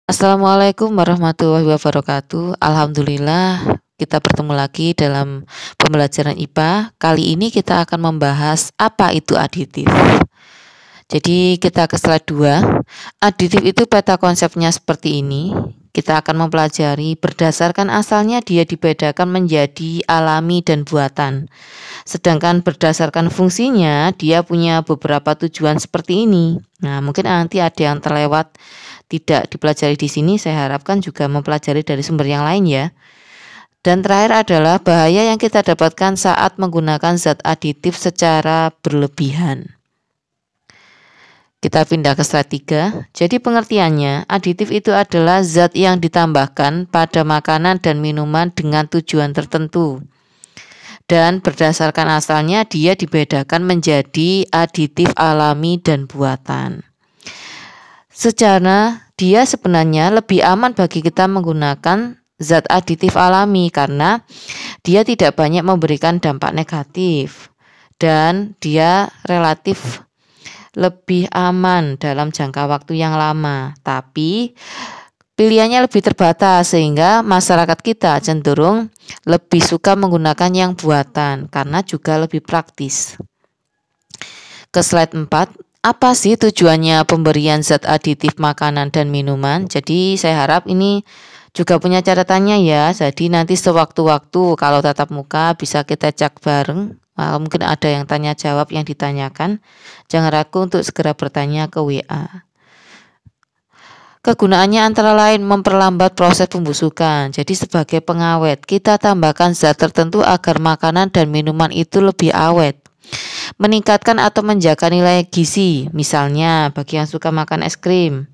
Assalamualaikum warahmatullahi wabarakatuh. Alhamdulillah kita bertemu lagi dalam pembelajaran IPA. Kali ini kita akan membahas apa itu aditif. Jadi kita ke slide 2. Aditif itu peta konsepnya seperti ini. Kita akan mempelajari berdasarkan asalnya dia dibedakan menjadi alami dan buatan. Sedangkan berdasarkan fungsinya dia punya beberapa tujuan seperti ini. Nah, mungkin nanti ada yang terlewat tidak dipelajari di sini, saya harapkan juga mempelajari dari sumber yang lain ya. Dan terakhir adalah bahaya yang kita dapatkan saat menggunakan zat aditif secara berlebihan. Kita pindah ke slide 3. Jadi pengertiannya, aditif itu adalah zat yang ditambahkan pada makanan dan minuman dengan tujuan tertentu. Dan berdasarkan asalnya dia dibedakan menjadi aditif alami dan buatan. Secara dia sebenarnya lebih aman bagi kita menggunakan zat aditif alami karena dia tidak banyak memberikan dampak negatif dan dia relatif lebih aman dalam jangka waktu yang lama. Tapi pilihannya lebih terbatas sehingga masyarakat kita cenderung lebih suka menggunakan yang buatan karena juga lebih praktis. Ke slide 4. Apa sih tujuannya pemberian zat aditif makanan dan minuman? Jadi saya harap ini juga punya catatannya ya. Jadi nanti sewaktu-waktu kalau tatap muka bisa kita cek bareng. Mungkin ada yang tanya jawab yang ditanyakan. Jangan ragu untuk segera bertanya ke WA. Kegunaannya antara lain memperlambat proses pembusukan. Jadi sebagai pengawet, kita tambahkan zat tertentu agar makanan dan minuman itu lebih awet. Meningkatkan atau menjaga nilai gizi, misalnya bagi yang suka makan es krim.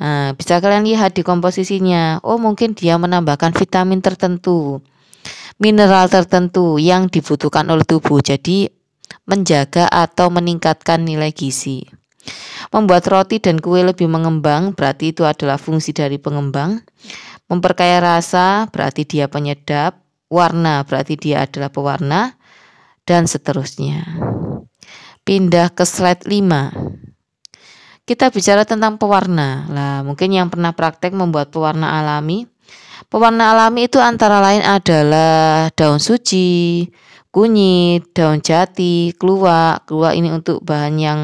Nah, bisa kalian lihat di komposisinya. Oh, mungkin dia menambahkan vitamin tertentu, mineral tertentu yang dibutuhkan oleh tubuh. Jadi menjaga atau meningkatkan nilai gizi. Membuat roti dan kue lebih mengembang, berarti itu adalah fungsi dari pengembang. Memperkaya rasa, berarti dia penyedap. Warna, berarti dia adalah pewarna. Dan seterusnya. Pindah ke slide 5. Kita bicara tentang pewarna. Lah, mungkin yang pernah praktek membuat pewarna alami. Pewarna alami itu antara lain adalah daun suci, kunyit, daun jati, keluak. Keluak ini untuk bahan yang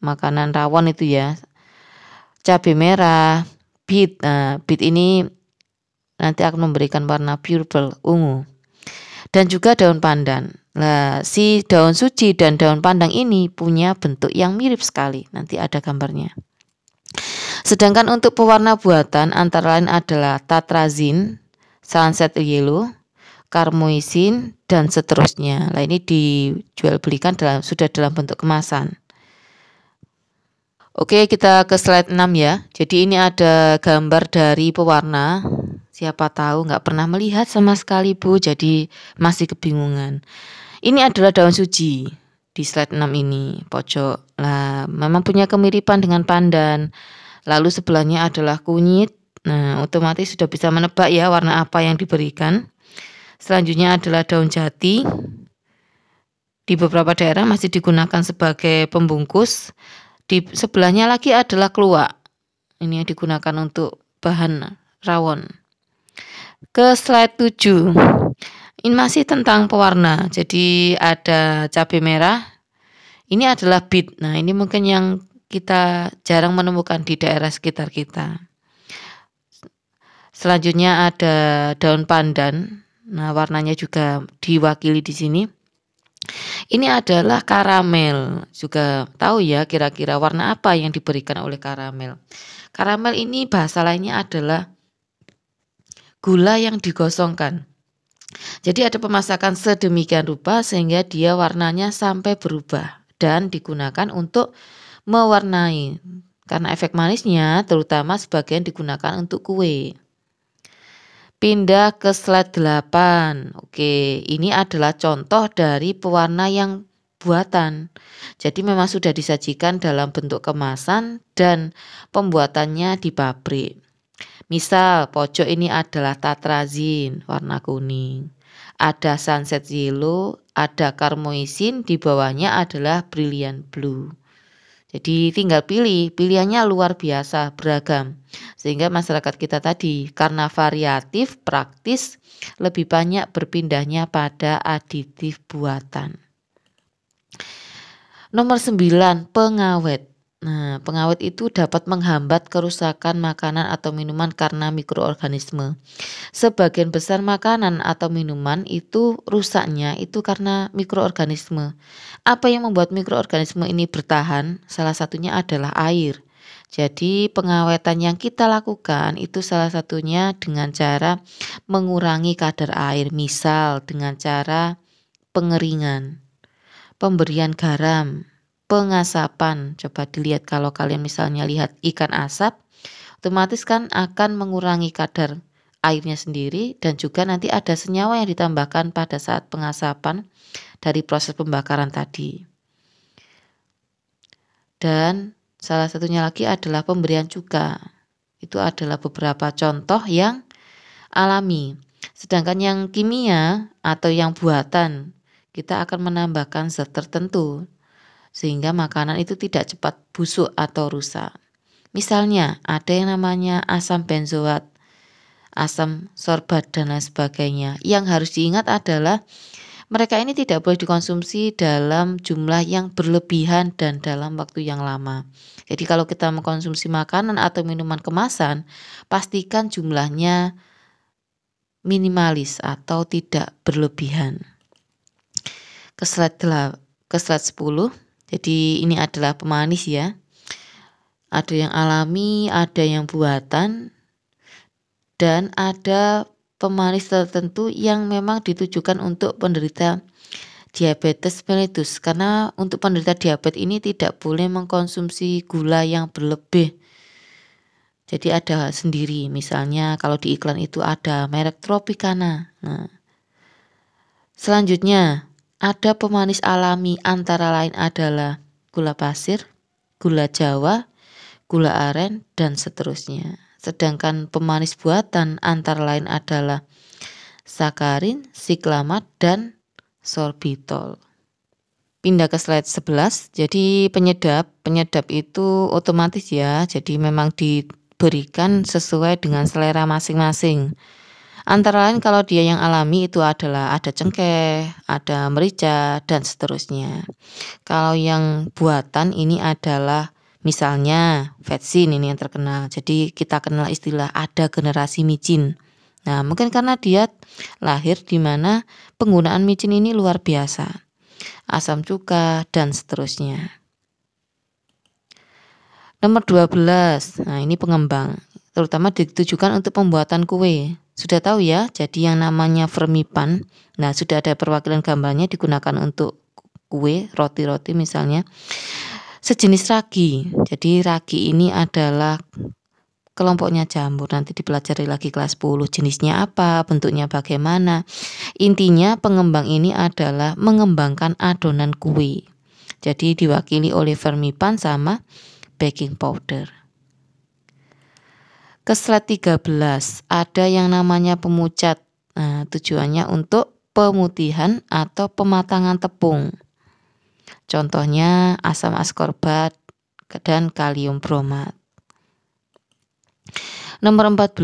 makanan rawon itu ya. Cabai merah, bit. Nah, bit ini nanti akan memberikan warna purple, ungu. Dan juga daun pandan. Nah, si daun suci dan daun pandan ini punya bentuk yang mirip sekali. Nanti ada gambarnya. Sedangkan untuk pewarna buatan antara lain adalah tatrazin, sunset yellow, karmoisin, dan seterusnya. Nah, ini dijual belikan sudah dalam bentuk kemasan. Oke, kita ke slide 6 ya. Jadi ini ada gambar dari pewarna. Siapa tahu nggak pernah melihat sama sekali Bu, jadi masih kebingungan. Ini adalah daun suci di slide 6 ini, pojok. Nah, memang punya kemiripan dengan pandan. Lalu sebelahnya adalah kunyit. Nah, otomatis sudah bisa menebak ya warna apa yang diberikan. Selanjutnya adalah daun jati. Di beberapa daerah masih digunakan sebagai pembungkus. Di sebelahnya lagi adalah keluak. Ini yang digunakan untuk bahan rawon. Ke slide 7. Ini masih tentang pewarna. Jadi ada cabai merah. Ini adalah bit. Nah, ini mungkin yang kita jarang menemukan di daerah sekitar kita. Selanjutnya ada daun pandan. Nah, warnanya juga diwakili di sini. Ini adalah karamel. Juga tahu ya kira-kira warna apa yang diberikan oleh karamel. Karamel ini bahasa lainnya adalah gula yang digosongkan. Jadi ada pemasakan sedemikian rupa sehingga dia warnanya sampai berubah dan digunakan untuk mewarnai. Karena efek manisnya terutama sebagian digunakan untuk kue. Pindah ke slide 8. Oke, ini adalah contoh dari pewarna yang buatan. Jadi memang sudah disajikan dalam bentuk kemasan dan pembuatannya di pabrik. Misal pojok ini adalah tatrazin warna kuning. Ada sunset yellow, ada karmoisin, di bawahnya adalah brilliant blue. Jadi tinggal pilih, pilihannya luar biasa, beragam. Sehingga masyarakat kita tadi karena variatif, praktis, lebih banyak berpindahnya pada aditif buatan. Nomor 9, pengawet. Nah, pengawet itu dapat menghambat kerusakan makanan atau minuman karena mikroorganisme. Sebagian besar makanan atau minuman itu rusaknya itu karena mikroorganisme. Apa yang membuat mikroorganisme ini bertahan? Salah satunya adalah air. Jadi pengawetan yang kita lakukan itu salah satunya dengan cara mengurangi kadar air. Misal dengan cara pengeringan, pemberian garam, pengasapan. Coba dilihat kalau kalian misalnya lihat ikan asap, otomatis kan akan mengurangi kadar airnya sendiri dan juga nanti ada senyawa yang ditambahkan pada saat pengasapan dari proses pembakaran tadi. Dan salah satunya lagi adalah pemberian cuka. Itu adalah beberapa contoh yang alami. Sedangkan yang kimia atau yang buatan, kita akan menambahkan zat tertentu sehingga makanan itu tidak cepat busuk atau rusak. Misalnya ada yang namanya asam benzoat, asam sorbat dan lain sebagainya. Yang harus diingat adalah mereka ini tidak boleh dikonsumsi dalam jumlah yang berlebihan dan dalam waktu yang lama. Jadi kalau kita mengkonsumsi makanan atau minuman kemasan, pastikan jumlahnya minimalis atau tidak berlebihan. Ke slide 10. Jadi ini adalah pemanis ya. Ada yang alami, ada yang buatan, dan ada pemanis tertentu yang memang ditujukan untuk penderita diabetes mellitus. Karena untuk penderita diabetes ini tidak boleh mengkonsumsi gula yang berlebih. Jadi ada sendiri, misalnya kalau di iklan itu ada merek Tropicana. Nah, selanjutnya ada pemanis alami antara lain adalah gula pasir, gula jawa, gula aren, dan seterusnya. Sedangkan pemanis buatan antara lain adalah sakarin, siklamat, dan sorbitol. Pindah ke slide 11. Jadi penyedap itu otomatis ya. Jadi memang diberikan sesuai dengan selera masing-masing. Antara lain kalau dia yang alami itu adalah ada cengkeh, ada merica, dan seterusnya. Kalau yang buatan ini adalah misalnya vetsin, ini yang terkenal. Jadi kita kenal istilah ada generasi micin. Nah, mungkin karena dia lahir di mana penggunaan micin ini luar biasa. Asam cuka dan seterusnya. Nomor 12. Nah, ini pengembang. Terutama ditujukan untuk pembuatan kue. Sudah tahu ya, jadi yang namanya Fermipan. Nah, sudah ada perwakilan gambarnya digunakan untuk kue, roti-roti misalnya. Sejenis ragi. Jadi ragi ini adalah kelompoknya jamur. Nanti dipelajari lagi kelas 10. Jenisnya apa, bentuknya bagaimana. Intinya pengembang ini adalah mengembangkan adonan kue. Jadi diwakili oleh Fermipan sama baking powder. Ke slide 13, ada yang namanya pemucat. Nah, tujuannya untuk pemutihan atau pematangan tepung. Contohnya asam askorbat dan kalium bromat. Nomor 14,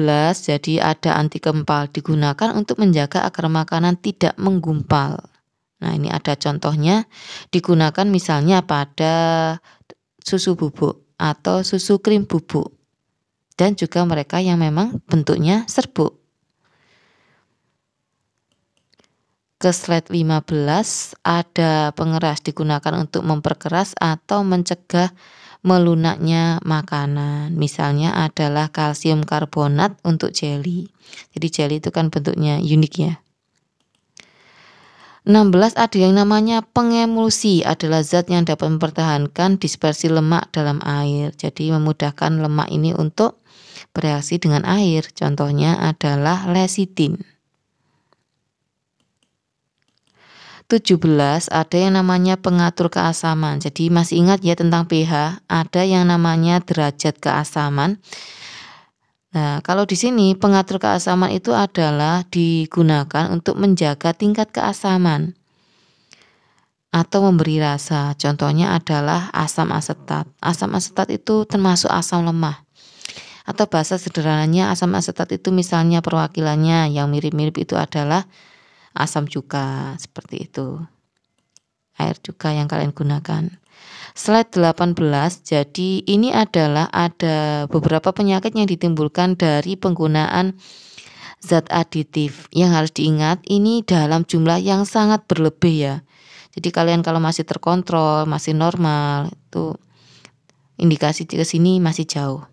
jadi ada anti kempal digunakan untuk menjaga agar makanan tidak menggumpal. Nah, ini ada contohnya digunakan misalnya pada susu bubuk atau susu krim bubuk. Dan juga mereka yang memang bentuknya serbuk. Ke slide 15, ada pengeras digunakan untuk memperkeras atau mencegah melunaknya makanan. Misalnya adalah kalsium karbonat untuk jelly. Jadi jelly itu kan bentuknya unik ya. 16, ada yang namanya pengemulsi, adalah zat yang dapat mempertahankan dispersi lemak dalam air. Jadi memudahkan lemak ini untuk bereaksi dengan air. Contohnya adalah lecitin. 17, ada yang namanya pengatur keasaman. Jadi masih ingat ya tentang pH, ada yang namanya derajat keasaman. Nah, kalau di sini pengatur keasaman itu adalah digunakan untuk menjaga tingkat keasaman atau memberi rasa. Contohnya adalah asam asetat. Asam asetat itu termasuk asam lemah. Atau bahasa sederhananya asam asetat itu misalnya perwakilannya yang mirip-mirip itu adalah asam cuka, seperti itu. Air cuka yang kalian gunakan. Slide 18, jadi ini adalah ada beberapa penyakit yang ditimbulkan dari penggunaan zat aditif. Yang harus diingat ini dalam jumlah yang sangat berlebih ya. Jadi kalian kalau masih terkontrol, masih normal, itu indikasi ke sini masih jauh.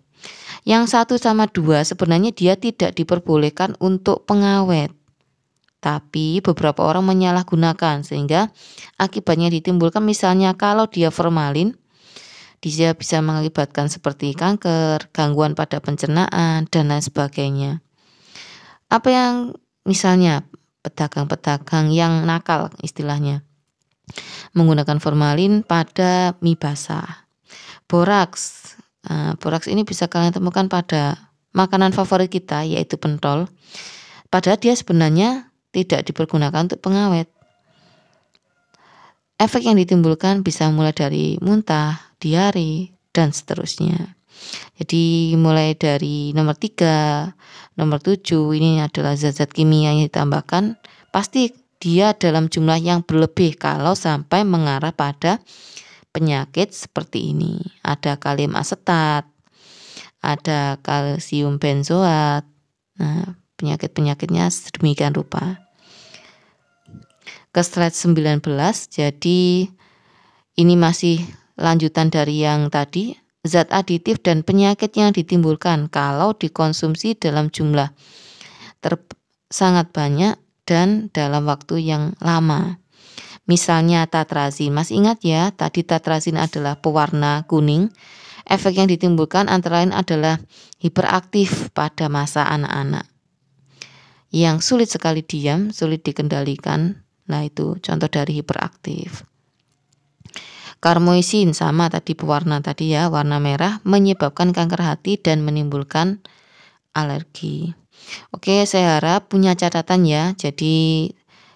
Yang 1 sama 2 sebenarnya dia tidak diperbolehkan untuk pengawet. Tapi beberapa orang menyalahgunakan sehingga akibatnya ditimbulkan misalnya kalau dia formalin, dia bisa mengakibatkan seperti kanker, gangguan pada pencernaan, dan lain sebagainya. Apa yang misalnya pedagang-pedagang yang nakal istilahnya menggunakan formalin pada mie basah. Boraks. Boraks ini bisa kalian temukan pada makanan favorit kita yaitu pentol. Padahal dia sebenarnya tidak dipergunakan untuk pengawet. Efek yang ditimbulkan bisa mulai dari muntah, diare, dan seterusnya. Jadi mulai dari nomor 3, nomor 7 ini adalah zat-zat kimia yang ditambahkan. Pasti dia dalam jumlah yang berlebih kalau sampai mengarah pada penyakit seperti ini. Ada kalium asetat, ada kalsium benzoat. Nah, penyakit-penyakitnya sedemikian rupa. Ke slide 19, jadi ini masih lanjutan dari yang tadi. Zat aditif dan penyakit yang ditimbulkan kalau dikonsumsi dalam jumlah sangat banyak dan dalam waktu yang lama. Misalnya tatrazin, masih ingat ya tadi tatrazin adalah pewarna kuning. Efek yang ditimbulkan antara lain adalah hiperaktif pada masa anak-anak yang sulit sekali diam, sulit dikendalikan. Nah itu contoh dari hiperaktif. Karmoisin sama tadi pewarna tadi ya, warna merah menyebabkan kanker hati dan menimbulkan alergi. Oke, saya harap punya catatan ya. Jadi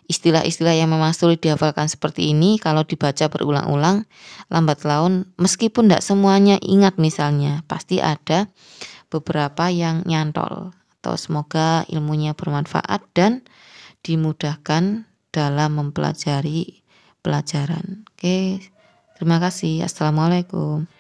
istilah-istilah yang memang sulit dihafalkan seperti ini kalau dibaca berulang-ulang lambat laun meskipun tidak semuanya ingat misalnya, pasti ada beberapa yang nyantol. Atau semoga ilmunya bermanfaat dan dimudahkan dalam mempelajari pelajaran. Oke. Terima kasih. Assalamualaikum.